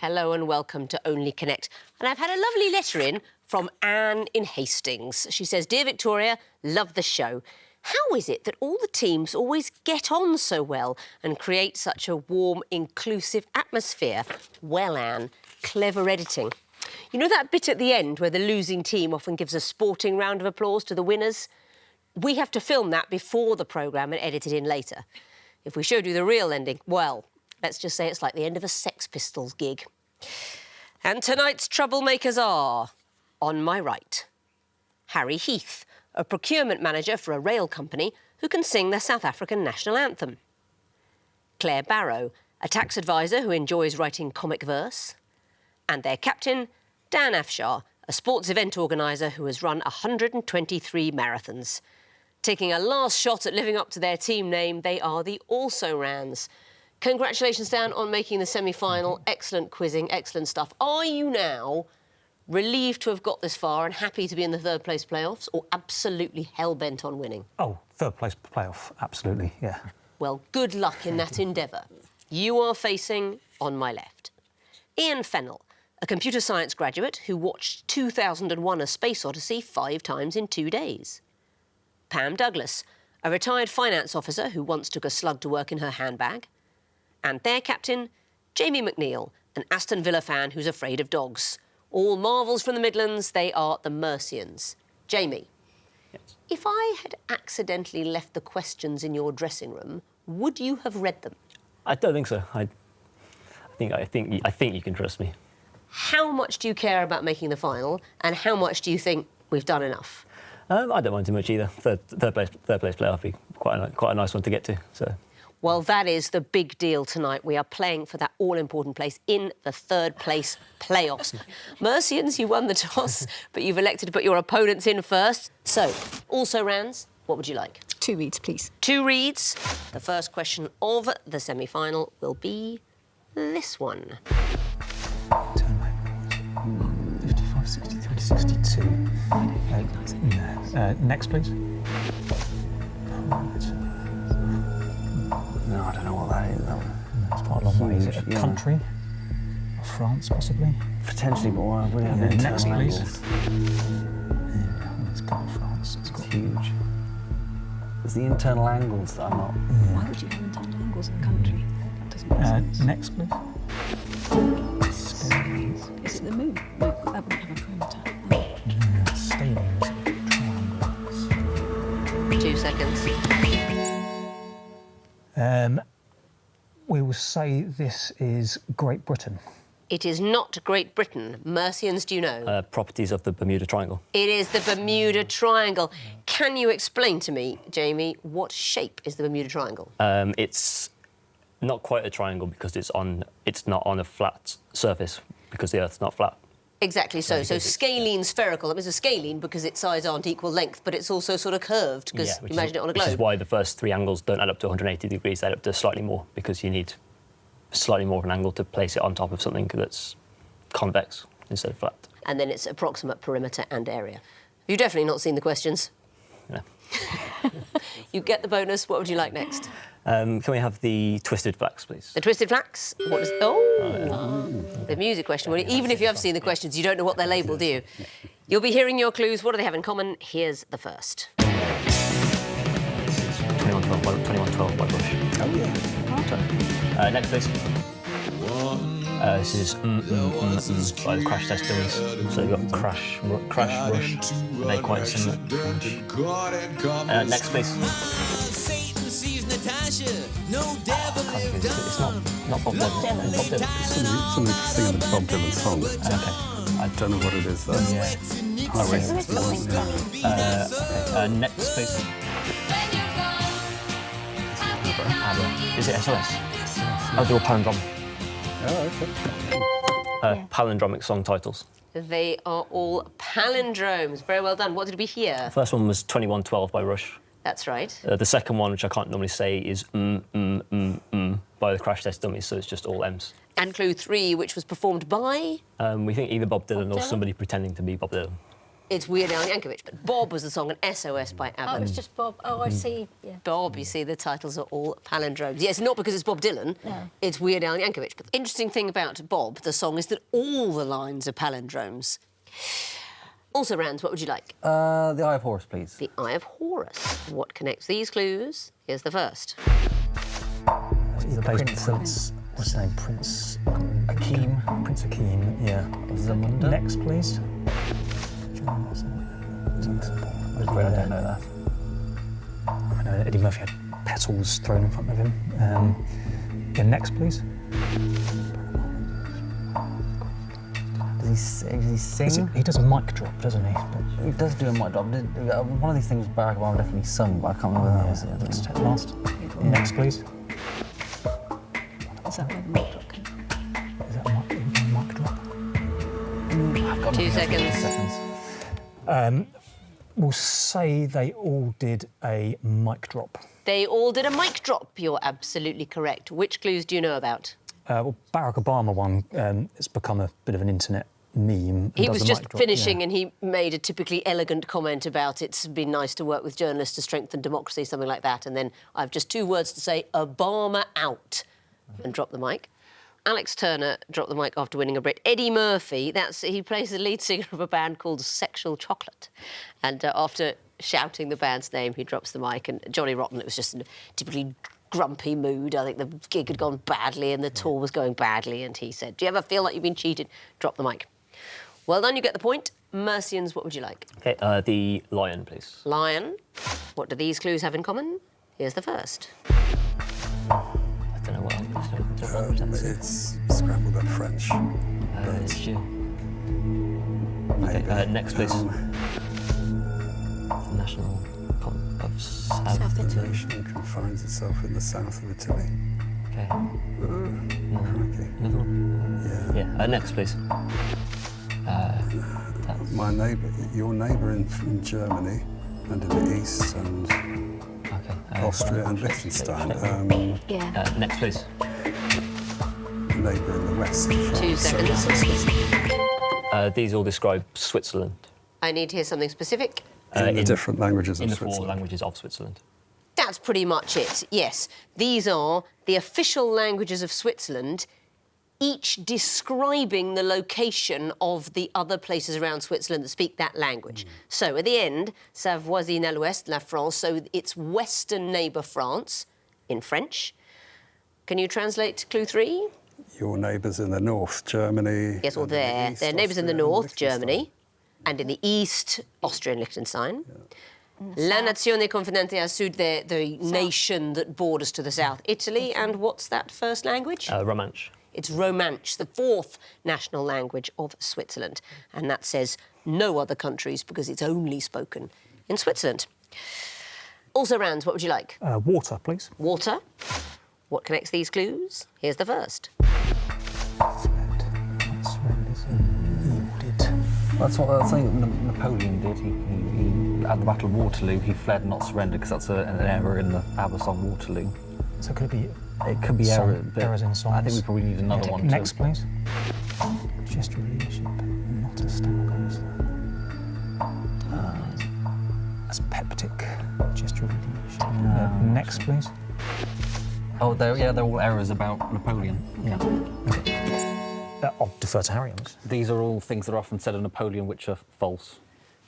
Hello and welcome to Only Connect. And I've had a lovely letter in from Anne in Hastings. She says, "Dear Victoria, love the show. How is it that all the teams always get on so well and create such a warm, inclusive atmosphere?" Well, Anne, clever editing. You know that bit at the end where the losing team often gives a sporting round of applause to the winners? We have to film that before the programme and edit it in later. If we showed you the real ending, well, let's just say it's like the end of a Sex Pistols gig. And tonight's troublemakers are, on my right, Harry Heath, a procurement manager for a rail company who can sing the South African national anthem. Claire Barrow, a tax advisor who enjoys writing comic verse. And their captain, Dan Afshar, a sports event organiser who has run 123 marathons. Taking a last shot at living up to their team name, they are the Also-Rans. Congratulations, Dan, on making the semi-final. Excellent quizzing, excellent stuff. Are you now relieved to have got this far and happy to be in the third-place playoffs, or absolutely hell-bent on winning? Oh, third-place playoff, absolutely, yeah. Well, good luck in that endeavour. You are facing, on my left, Ian Fennell, a computer science graduate who watched 2001: A Space Odyssey 5 times in 2 days. Pam Douglas, a retired finance officer who once took a slug to work in her handbag. And their captain, Jamie McNeil, an Aston Villa fan who's afraid of dogs. All marvels from the Midlands, they are the Mercians. Jamie, yes. If I had accidentally left the questions in your dressing room, would you have read them? I don't think so. I think you can trust me. How much do you care about making the final, and how much do you think we've done enough? I don't mind too much either. Third place playoff would be quite a nice one to get to. So. Well, that is the big deal tonight. We are playing for that all-important place in the third-place playoffs. Mercians, you won the toss, but you've elected to put your opponents in first. So, Also-Rans, what would you like? 2 reads, please. 2 reads. The first question of the semi-final will be this one. Turn back. 55, 63, 62. Next, please. No, I don't know what that is. It's quite a long way. Is it a country? France, possibly? Potentially, but why would it have Next, internal please. angles? Yeah, it's got France. It's got Huge. It's the internal angles that I'm not... Why would you have internal angles in a country? That doesn't make sense. Next, please. Stadiums. Is it the moon? No, that wouldn't have a perimeter. Stadiums. Triangles. 2 seconds. We will say this is Great Britain. It is not Great Britain. Mercians, do you know? Properties of the Bermuda Triangle. It is the Bermuda Triangle. Can you explain to me, Jamie, what shape is the Bermuda Triangle? It's not quite a triangle because it's not on a flat surface because the Earth's not flat. Exactly so. So scalene spherical. That means a scalene because its sides aren't equal length, but it's also sort of curved because imagine it on a globe. Which is why the first 3 angles don't add up to 180 degrees, they add up to slightly more because you need slightly more of an angle to place it on top of something that's convex instead of flat. And then its approximate perimeter and area. You've definitely not seen the questions. Yeah. You get the bonus. What would you like next? Can we have the twisted flax, please? The twisted flax. What is... The music question. Well, even if you have seen the questions, you don't know what they're labelled, do you? You'll be hearing your clues. What do they have in common? Here's the first. 2112 by Bush. Oh, yeah. Next, please. This is by the Crash Test Dummies. So you've got Crash, Rush, they're quite similar. Next, please. It's not Bob Dylan. Bob Dylan. Somebody singing the Bob Dylan song. Okay. I don't know what it is, though. Yeah. I'll wait. Next, please. Is it SOS? Oh, they're all palindromic. Oh, okay. Palindromic song titles. They are all palindromes. Very well done. What did we hear? First one was 2112 by Rush. That's right. The second one, which I can't normally say, is by the Crash Test Dummies, so it's just all M's. And clue 3, which was performed by... We think either Bob Dylan or Dylan? somebody pretending to be Bob Dylan. It's Weird Al Yankovic, but Bob was the song, and SOS by ABBA. Oh, it was just Bob. Oh, I see. Yeah. Bob, you see, the titles are all palindromes. Yes, not because it's Bob Dylan, No. it's Weird Al Yankovic. But the interesting thing about Bob, the song, is that all the lines are palindromes. Also, Rands, what would you like? The Eye of Horus, please. The Eye of Horus. What connects these clues? Here's the first. He plays Prince. What's his name? Prince Akeem. Prince Akeem. Yeah. Zamunda. Next, please. I don't know that. I know Eddie Murphy had petals thrown in front of him. Yeah, next, please. Does he sing? He does a mic drop, doesn't he? But, He does do a mic drop. One of these things Barack Obama definitely sung, but I can't remember that was it. let's take the last. Next, please. Is that where the mic drop came? Is that a mic drop? I've got 2 nothing else. seconds. We'll say they all did a mic drop. They all did a mic drop. You're absolutely correct. Which clues do you know about? Well, Barack Obama one, it's become a bit of an internet meme. He Does was a just mic drop, finishing yeah. and he made a typically elegant comment about it's been nice to work with journalists to strengthen democracy, something like that. And then I've just 2 words to say, Obama out, and drop the mic. Alex Turner dropped the mic after winning a Brit. Eddie Murphy, he plays the lead singer of a band called Sexual Chocolate. And after shouting the band's name, he drops the mic. And Johnny Rotten, it was just a typically grumpy mood. I think the gig had gone badly and the tour was going badly. And he said, do you ever feel like you've been cheated? Drop the mic. Well done, you get the point. Mercians, what would you like? Okay, the Lion, please. Lion. What do these clues have in common? Here's the first. I don't know what language that's in. It's scrambled up French. Jeu. Okay, next, please. National of South The nation confines itself in the south of Italy. Okay. Crikey. Another one? Yeah. Yeah, next, please. My neighbour, your neighbour in Germany, and in the east, and Okay. Austria and Liechtenstein. Yeah. Next, please. Neighbour in the west. 2 seconds. These all describe Switzerland. I need to hear something specific. In the different languages in of the 4 Switzerland. languages of Switzerland. That's pretty much it, yes. These are the official languages of Switzerland, each describing the location of the other places around Switzerland that speak that language. So at the end, sa voisine à l'ouest, la France, so it's western neighbour France in French. Can you translate clue 3? Your neighbours in the north, Germany. Yes, or and in the there. east, Their neighbours in the Austria and north, Liechtenstein. Germany, and in the east, Austria and Liechtenstein. La Nazione Confidente a Sud, the nation that borders to the south, Italy, and what's that first language? Romansh. It's Romansh, the 4th national language of Switzerland. And that says no other countries because it's only spoken in Switzerland. Also, Rands, what would you like? Water, please. Water. What connects these clues? Here's the first. That's what I think Napoleon did. He at the Battle of Waterloo, he fled, not surrendered, because that's an error in the ABBA song Waterloo. So could it be It could be errors in songs? I think we probably need another one. Next, too. please. Gesture of leadership, not a stammer. That's peptic. Gesture of leadership. Next, please. Oh, they're all errors about Napoleon. I'll defer to Harry on this. These are all things that are often said of Napoleon which are false.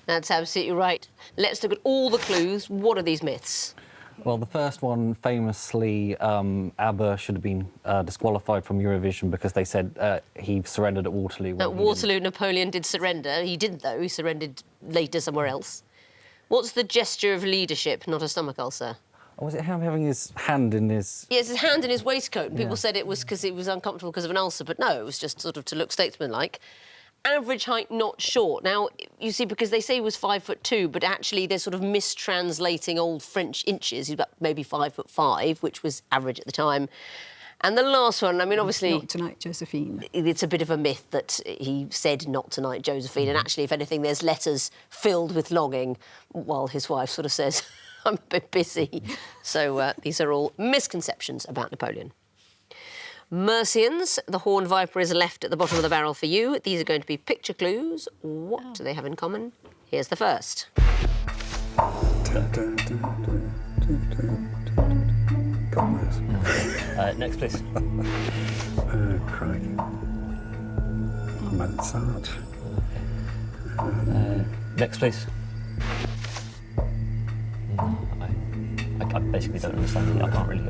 That's absolutely right. Let's look at all the clues. What are these myths? Well, the first one, famously, ABBA should have been disqualified from Eurovision because they said he surrendered at Waterloo. At Waterloo, Napoleon did surrender. He didn't, though. He surrendered later somewhere else. What's the gesture of leadership, not a stomach ulcer? Or was it him having his hand in his... Yes, his hand in his waistcoat, and people said it was because he was uncomfortable because of an ulcer, but no, it was just sort of to look statesmanlike. Average height, not short. Now, you see, because they say he was 5'2", but actually they're sort of mistranslating old French inches. He's about maybe 5'5", which was average at the time. And the last one, I mean, obviously... Not tonight, Josephine. It's a bit of a myth that he said not tonight, Josephine, and actually, if anything, there's letters filled with longing, while his wife sort of says, I'm a bit busy. So these are all misconceptions about Napoleon. Mercians, the horned viper is left at the bottom of the barrel for you. These are going to be picture clues. What do they have in common? Here's the first. God knows. Next, please. Crikey. Mozart. Next, please. I basically don't understand it. I can't read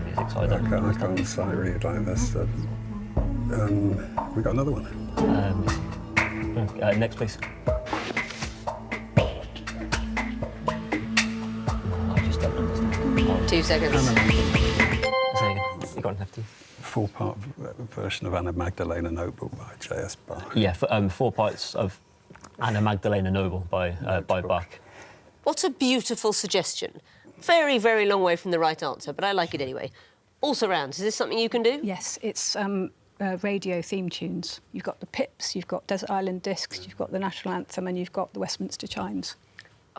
music, so I don't I understand. can't sight read like this. We got another one. Next, please. I just don't understand. 2 seconds. Say again. You got an FT? Four-part version of Anna Magdalena Noble by J.S. Bach. Yeah, 4 parts of Anna Magdalena Noble by Bach. What a beautiful suggestion. Very, very long way from the right answer, but I like it anyway. Also rounds, is this something you can do? Yes, it's radio theme tunes. You've got the Pips, you've got Desert Island Discs, you've got the National Anthem, and you've got the Westminster Chimes.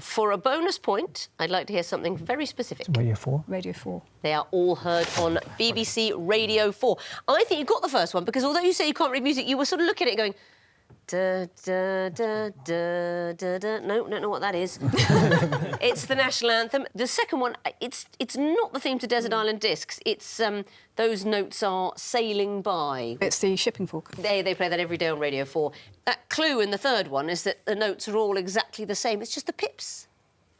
For a bonus point, I'd like to hear something very specific. Radio 4. Radio 4. They are all heard on BBC Radio 4. I think you got the first one because although you say you can't read music, you were sort of looking at it going, da, da, da, da, da, da. No, don't know what that is. It's the National Anthem. The second one, it's not the theme to Desert Island Discs. It's those notes are sailing by. It's the Shipping Fork. They play that every day on Radio 4. That clue in the third one is that the notes are all exactly the same. It's just the pips.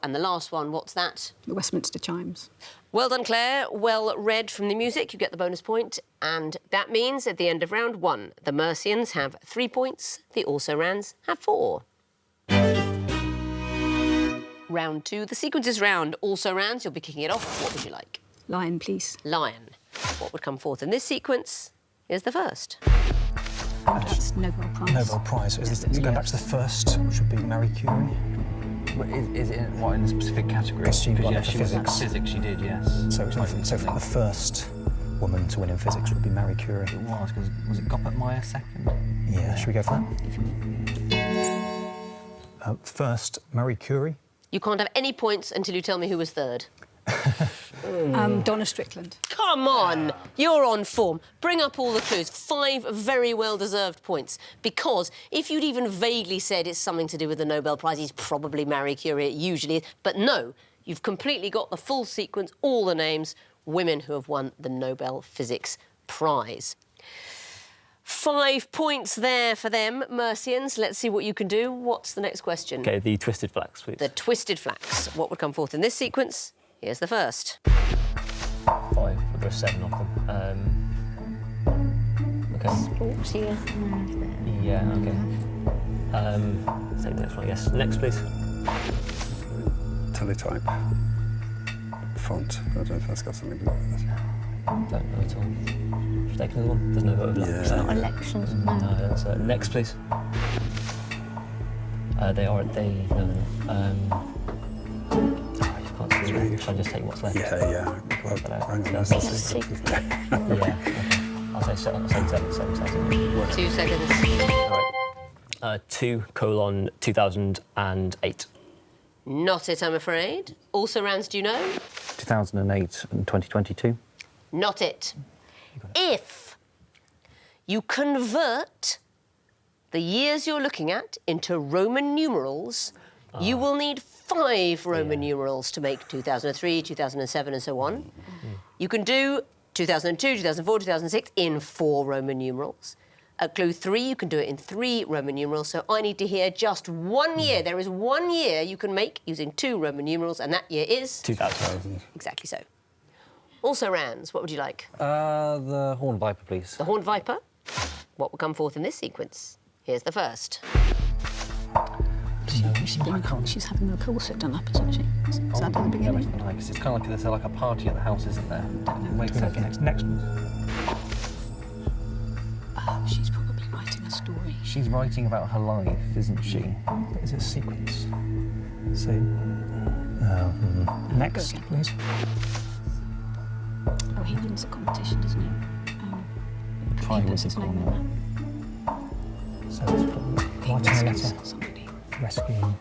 And the last one, what's that? The Westminster Chimes. Well done, Claire. Well read from the music. You get the bonus point. And that means at the end of round 1, the Mercians have 3 points. The also-rans have 4. Round 2, the sequences round. Also-rans, you'll be kicking it off. What would you like? Lion, please. Lion. What would come forth in this sequence? Here's the first. That's Nobel Prize. Nobel Prize. Is this going back to the first, which would be Marie Curie? But is it in a specific category? Because she got yeah, it for she was in physics. physics, she did, yes. So it's nothing. So for the first woman to win in physics would be Marie Curie. It was, because was it Goppert-Meyer second? Yeah, should we go for that? First, Marie Curie. You can't have any points until you tell me who was third. Donna Strickland. Come on, you're on form. Bring up all the clues. 5 very well-deserved points. Because if you'd even vaguely said it's something to do with the Nobel Prize, it's probably Marie Curie, it usually is. But no, you've completely got the full sequence, all the names, women who have won the Nobel Physics Prize. 5 points there for them, Mercians. Let's see what you can do. What's the next question? OK, the Twisted Flax, please. The Twisted Flax. What would come forth in this sequence? Here's the first. 5, but there are 7 of them. OK. Sports, yeah. Yeah, OK. Take the next one, I guess. Next, please. Teletype. Font. I don't know if that's got something to do with it. Don't know at all. Should we take another one? There's no vote of Yeah. It's not elections, no. No, that's, next, please. They are. They. No. I can't see it. Should I just take what's left? Yeah. Well, hang on, that's It's a the secret. Yeah. Okay. I'll say 7. 7 seconds. 2 seconds. All right. 2:2008. Not it, I'm afraid. Also, Rans, do you know? 2008 and 2022. Not it. If you convert the years you're looking at into Roman numerals, you will need 5 Roman numerals to make 2003, 2007, and so on. You can do 2002, 2004, 2006 in 4 Roman numerals. At clue 3, you can do it in 3 Roman numerals, so I need to hear just 1 year. There is 1 year you can make using 2 Roman numerals, and that year is... 2000. Exactly so. Also, Rans, what would you like? The Horned Viper, please. The Horned Viper. What will come forth in this sequence? Here's the first. She's having her corset done up, isn't she? Is that at the beginning? Nice. It's kind of like there's like a party at the house, isn't there? Wait a Next, second. next one. She's probably writing a story. She's writing about her life, isn't she? Is it a sequence? So, next, Okay. please. Oh, he wins the competition, doesn't he? Try He with puts the his name corner. on So it's probably that. writing a Rescues letter, somebody. rescuing.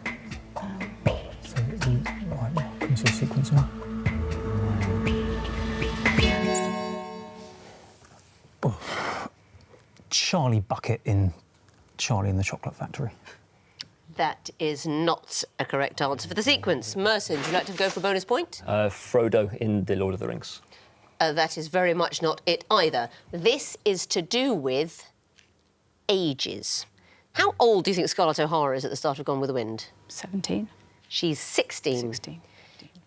So, right, can you see the sequence now? Oh. Charlie Bucket in Charlie and the Chocolate Factory. That is not a correct answer for the sequence. Mercians, would you like to go for a bonus point? Frodo in The Lord of the Rings. That is very much not it either. This is to do with ages. How old do you think Scarlett O'Hara is at the start of Gone with the Wind? 17. She's 16. 16.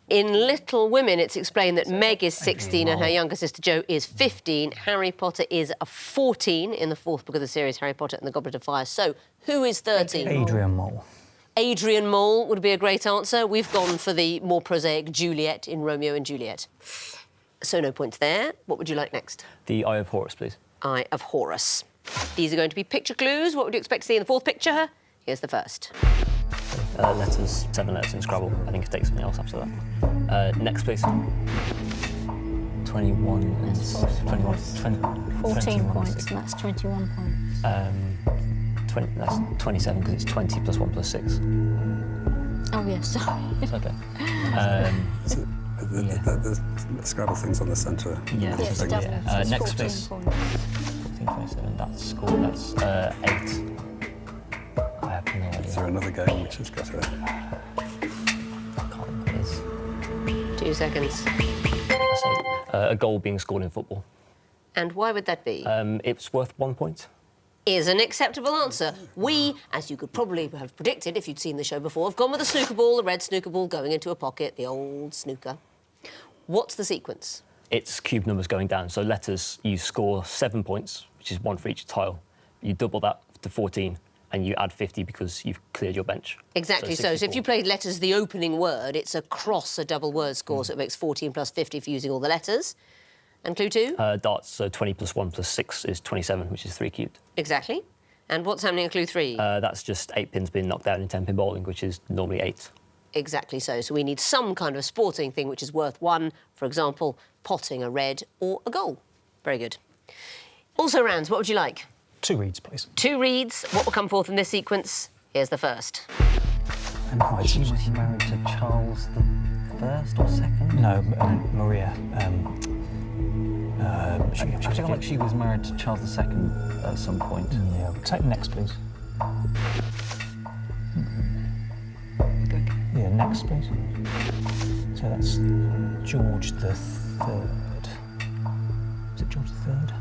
In Little Women, it's explained that Meg is 16 and her younger sister Jo is 15. Harry Potter is 14 in the fourth book of the series, Harry Potter and the Goblet of Fire. So, who is 13? Adrian Mole. Adrian Mole would be a great answer. We've gone for the more prosaic Juliet in Romeo and Juliet. So no points there. What would you like next? The Eye of Horus, please. Eye of Horus. These are going to be picture clues. What would you expect to see in the fourth picture? Here's the first. Letters, 7 letters in Scrabble. I think it takes something else after that. Next, please. 21 and 21. 14 points, and that's 21 points. 20, that's 27 because it's 20 plus 1 plus 6. Oh, yes, sorry. It's okay. The Scrabble thing's on the centre. Yeah, Yes, thing. double. Yeah. It's Next, 14 please. points. 14, 27. That's score. That's 8. I have no idea. Is there another game which has got a... I can't remember what it is. 2 seconds. I say, a goal being scored in football. And why would that be? It's worth 1 point. Is an acceptable answer. We, as you could probably have predicted if you'd seen the show before, have gone with the snooker ball, the red snooker ball going into a pocket, the old snooker. What's the sequence? It's cube numbers going down. So letters, you score 7 points, which is 1 for each tile. You double that to 14, and you add 50 because you've cleared your bench. Exactly. So if 64. you played letters the opening word, it's across a double word score, so it makes 14 plus 50 for using all the letters. And clue 2? Darts, so 20 plus 1 plus 6 is 27, which is 3 cubed. Exactly. And what's happening in clue 3? That's just 8 pins being knocked down in 10-pin bowling, which is normally 8. Exactly so. So we need some kind of sporting thing which is worth 1, for example, potting a red or a goal. Very good. Also, Rans, what would you like? 2 reads, please. 2 reads. What will come forth in this sequence? Here's the first. And heights. She was married to Charles the First or Second? No, Maria. I feel like she was married to Charles II at some point. Yeah, take next, please. Yeah, next, please. So that's George the Third. Is it George the Third?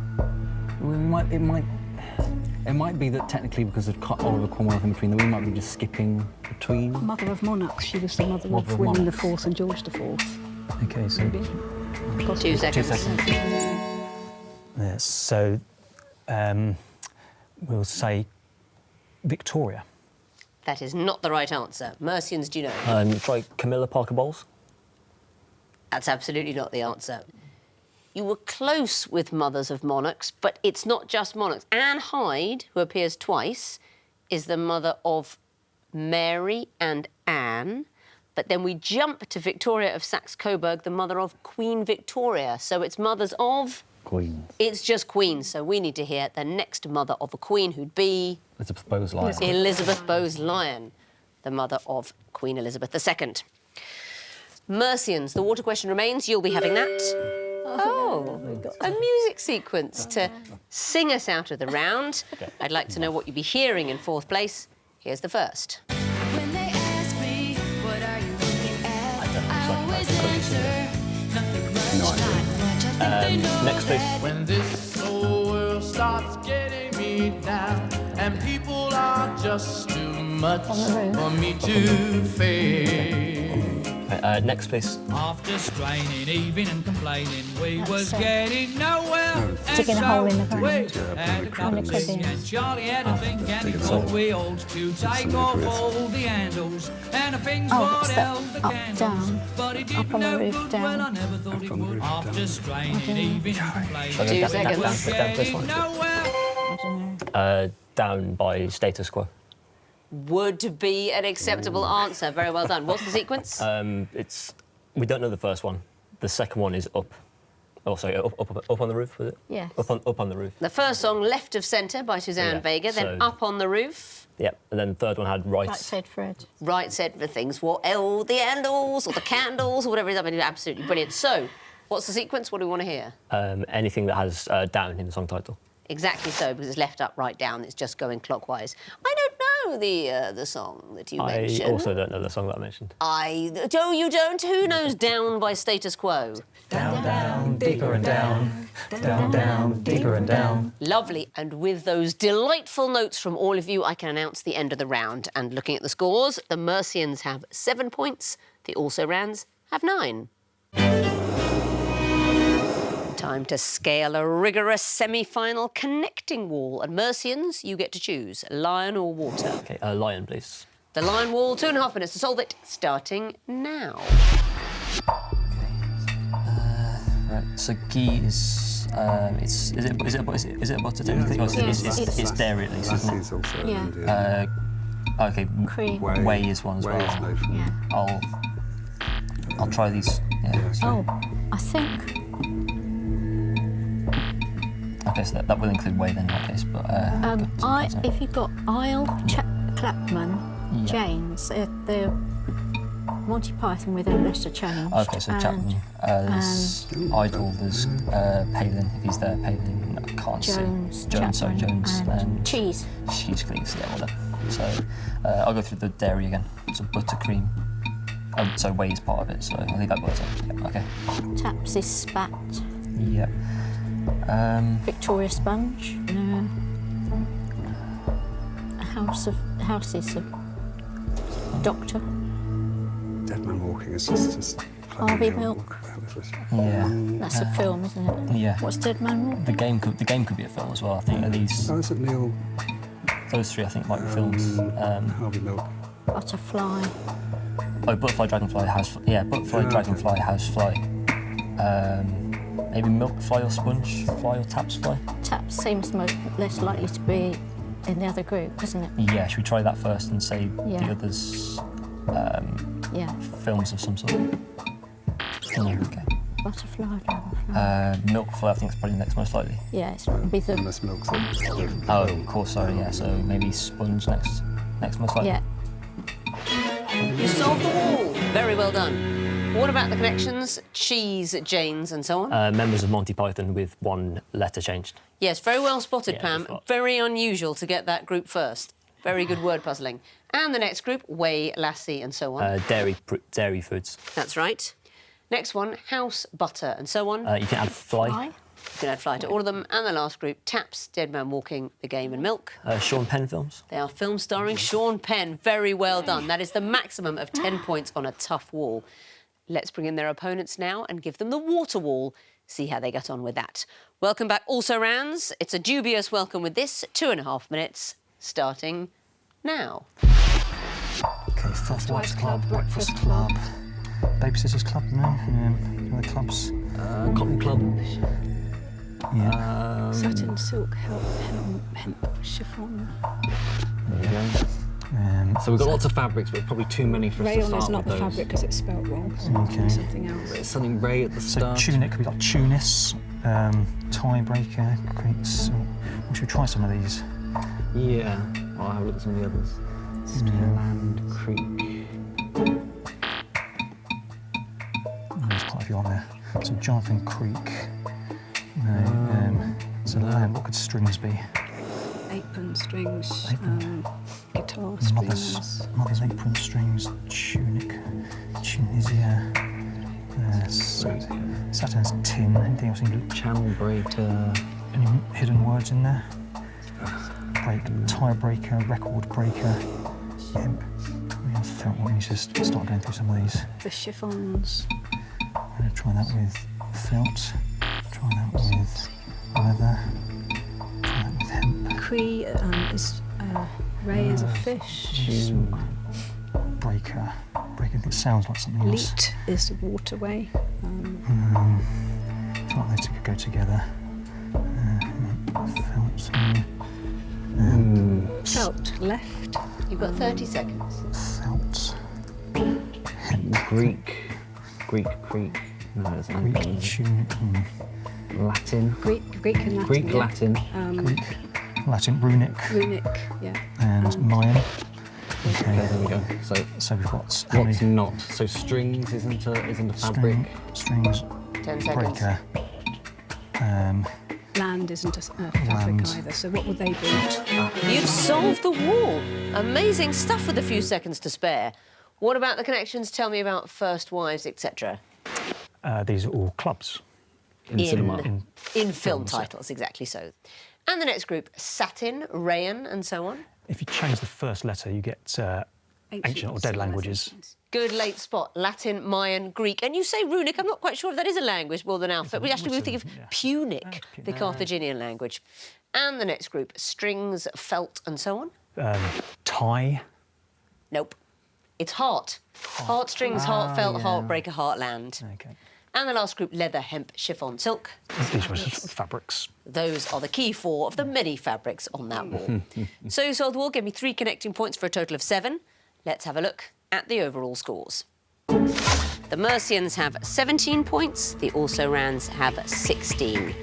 It might be that technically, because of Oliver Cromwell in between, that we might be just skipping between. Mother of monarchs. She was the mother Mother of of William monarchs. IV and George IV. Okay, so 2 seconds. 2 seconds. yes, so we'll say Victoria. That is not the right answer. Mercians, do you know? Try Camilla Parker Bowles. That's absolutely not the answer. You were close with mothers of monarchs, but it's not just monarchs. Anne Hyde, who appears twice, is the mother of Mary and Anne. But then we jump to Victoria of Saxe-Coburg, the mother of Queen Victoria. So it's mothers of... Queens. It's just queens. So we need to hear the next mother of a queen, who'd be... Elizabeth Bowes-Lyon. Elizabeth Bowes-Lyon, the mother of Queen Elizabeth II. Mercians, the water question remains. You'll be having that. Oh, a music sequence to sing us out of the round. I'd like to know what you'd be hearing in fourth place. Here's the first. When they ask me, what are you looking at? I always answer, nothing much, not much. I think they know Next, please. that. When this whole world starts getting me down and people are just too much for me to face. Next, please. After straining, even and complaining, we was getting nowhere. And Digging a hole in the so ground. we had a cup of tea, and Charlie had a think, and he Take it thought slow. we ought to take off all the handles and the things Oh, what that's the held the up, candles. down. But it Up did on the no roof, good down. when I never thought it on the would. roof, After down. straining, even and complaining, Two we seconds. was Down, this one. getting nowhere. I don't know. Down by Status Quo. Would be an acceptable answer. Very well done. What's the sequence? We don't know the first one. The second one is up. Oh, sorry, up on the roof, was it? Yes. Up on the roof. The first song, Left of Centre by Suzanne Yeah, Vega, then so- Up on the Roof. Yep. And then the third one had Right. Right said Fred. Right said for things, what, the handles or the candles or whatever it is. I mean, absolutely brilliant. So, what's the sequence? What do we want to hear? Anything that has down in the song title. Exactly so, because it's left up, right down. It's just going clockwise. I don't know the song that you I mentioned? also don't know the song that I mentioned. Oh, you don't? Who knows Down by Status Quo? Down, down, deeper and down. Down, down, deeper and down. Lovely. And with those delightful notes from all of you, I can announce the end of the round. And looking at the scores, the Mercians have 7 points. The Also-Rans have 9. Time to scale a rigorous semi-final connecting wall. And Mercians, you get to choose lion or water. Okay, lion, please. The lion wall, 2.5 minutes to solve it, starting now. Right, so ghee is is it a butter technically? It's dairy at least, isn't Lassie's also Yeah. Indian. Okay, Cream. whey is one as Whey is well. made from Yeah. I'll try these. Yeah. Oh, I think. Okay, so that will include whey then in that case, but If you've got Isle, Clapman, Yeah. James, they're Monty Python with a lesser change. okay, so Chapman, there's Idol, there's Palin, if he's there, Palin, I can't Jones, see. Jones, sorry, Chapman, Jones, and cheese. Cheese, please, yeah, well done. So I'll go through the dairy again. So buttercream. So whey is part of it, so I'll leave that butter. Yeah, okay. Taps is spat. Yep. Victoria Sponge. Houses of Doctor. Dead Man Walking is just Harvey Milk. Yeah. That's a film, isn't it? Yeah. What's Dead Man Walking? The game could be a film as well. I think at least Oh, is it Neil those three I think might be films. Harvey Milk? Butterfly. Butterfly, Dragonfly, Housefly. Yeah, Butterfly, Yeah, Dragonfly, Housefly. Maybe Milkfly or Spongefly or Tapsfly. Taps seems less likely to be in the other group, isn't it? Yeah, should we try that first and say Yeah. the others Yeah. films of some sort? Yeah, okay. Butterfly, Dragonfly. Milkfly I think is probably next most likely. Yeah, it's be the. Unless Milk's a Oh, of course, sorry, yeah. So maybe Sponge next most likely. Yeah. You solved the wall. Very well done. What about the connections? Cheese, Janes, and so on? Members of Monty Python with one letter changed. Yes, very well spotted, Yeah, Pam. good spot. Very unusual to get that group first. Very good word puzzling. And the next group, whey, lassie, and so on. Dairy foods. That's right. Next one, house, butter, and so on. You can add fly. Fly. You can add fly to all of them. And the last group, taps, Dead Man Walking, The Game, and Milk. Sean Penn films. They are films starring Sean Penn. Very well done. That is the maximum of 10 points on a tough wall. Let's bring in their opponents now and give them the water wall. See how they get on with that. Welcome back, Also-Rans. It's a dubious welcome with this. 2.5 minutes, starting now. Okay, First Wives Club, Breakfast Club, Baby Sisters Club, no? Other clubs. Cotton Club. Yeah. Satin, silk, hemp, chiffon. There you go. So we've got lots of fabrics, but probably too many for us to Rayon start is not with the those. fabric because it's spelt wrong. So Okay. something else. Something ray at the So start. tunic could be like tunis, tiebreaker, creates. We should try some of these. Yeah. I'll have a look at some of the others. Land Creek. There's quite a few on there. So Jonathan Creek. So land. What could strings be? Apron strings, Apron. guitar Mother's apron strings, tunic, Tunisia. Saturn's tin. Anything else? Channel breaker. Any hidden words in there? Tiebreaker, record breaker, hemp. I felt we need to just start going through some of these. the chiffons. I'm going to try that with felt. Try that with leather. Try that with hemp. Cree is ray is a fish. Breaker. Breaker. It sounds like something else. Leet is the waterway. I feel like they could go together. Felt. Felt left. You've got 30 seconds. Felt. Greek. Creek. No, it's not. Greek tunic. Latin. Greek and Latin. Greek, yeah. Latin. Greek. Latin. Runic. Runic, yeah. And Mayan. Okay, there we go. So we've got how What's many? not? So strings isn't a fabric. Strings. 10 seconds. Breaker. land isn't a fabric Land. either. So what would they be? You've solved the wall. Amazing stuff with a few seconds to spare. What about the connections? Tell me about first wives, etc. These are all clubs. In cinema. In film films, yeah. titles, exactly so. And the next group, Satin, Rayan, and so on. If you change the first letter, you get ancient or dead languages. Good late spot. Latin, Mayan, Greek. And you say runic. I'm not quite sure if that is a language more than alphabet. We actually think of Punic, the Carthaginian language. And the next group, strings, felt, and so on. Tie. Nope. It's heart. Heartstrings, heartfelt, heartbreaker, heartland. Okay. And the last group, leather, hemp, chiffon, silk. These were fabrics. Those are the key four of the many fabrics on that wall. So you solved the wall, gave me 3 connecting points for a total of 7. Let's have a look at the overall scores. The Mercians have 17 points, the also-rans have 16.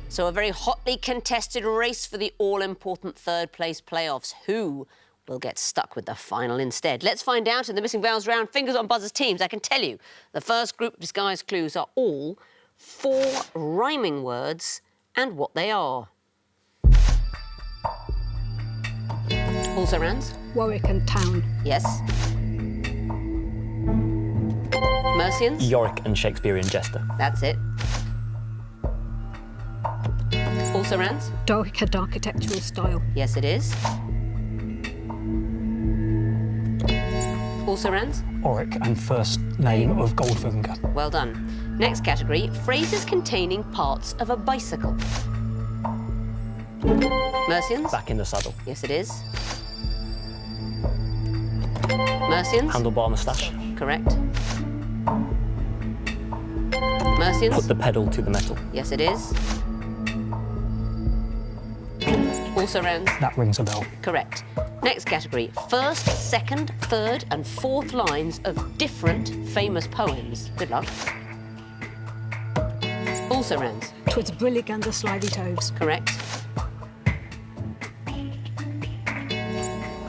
So a very hotly contested race for the all-important third-place playoffs. Who will get stuck with the final instead? Let's find out in the Missing Vowels round. Fingers on buzzers teams. I can tell you, the first group of disguised clues are all 4 rhyming words and what they are. Also-rans? Warwick and Town. Yes. Mercians? Yorick and Shakespearean jester. That's it. Also-rans? Doric architectural style. Yes, it is. Also-rans? Auric and first name of Goldfinger. Well done. Next category, phrases containing parts of a bicycle. Mercians? Back in the saddle. Yes, it is. Mercians? Handlebar moustache. Correct. Mercians? Put the pedal to the metal. Yes, it is. Also-rans? That rings a bell. Correct. Next category, first, second, third and fourth lines of different famous poems. Good luck. Also-rans? Twas brillig and the slithy toves. Correct.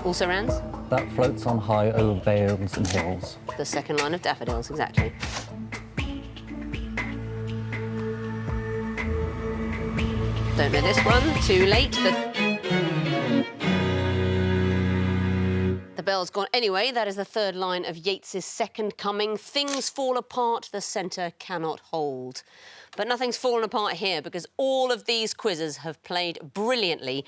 Also-rans? That floats on high over vales and hills. The second line of daffodils, exactly. Don't know this one, too late. The bell's gone. Anyway, that is the third line of Yeats's Second Coming. Things fall apart, the centre cannot hold. But nothing's fallen apart here because all of these quizzes have played brilliantly.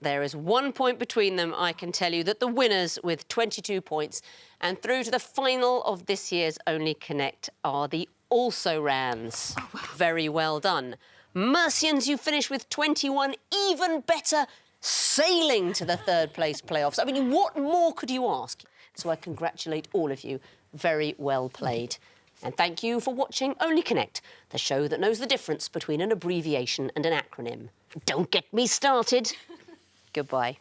There is 1 point between them. I can tell you that the winners with 22 points and through to the final of this year's Only Connect are the Also-Rans. Oh, wow. Very well done. Mercians, you finished with 21. Even better, sailing to the third place playoffs. I mean, what more could you ask? So I congratulate all of you. Very well played. And thank you for watching Only Connect, the show that knows the difference between an abbreviation and an acronym. Don't get me started. Goodbye.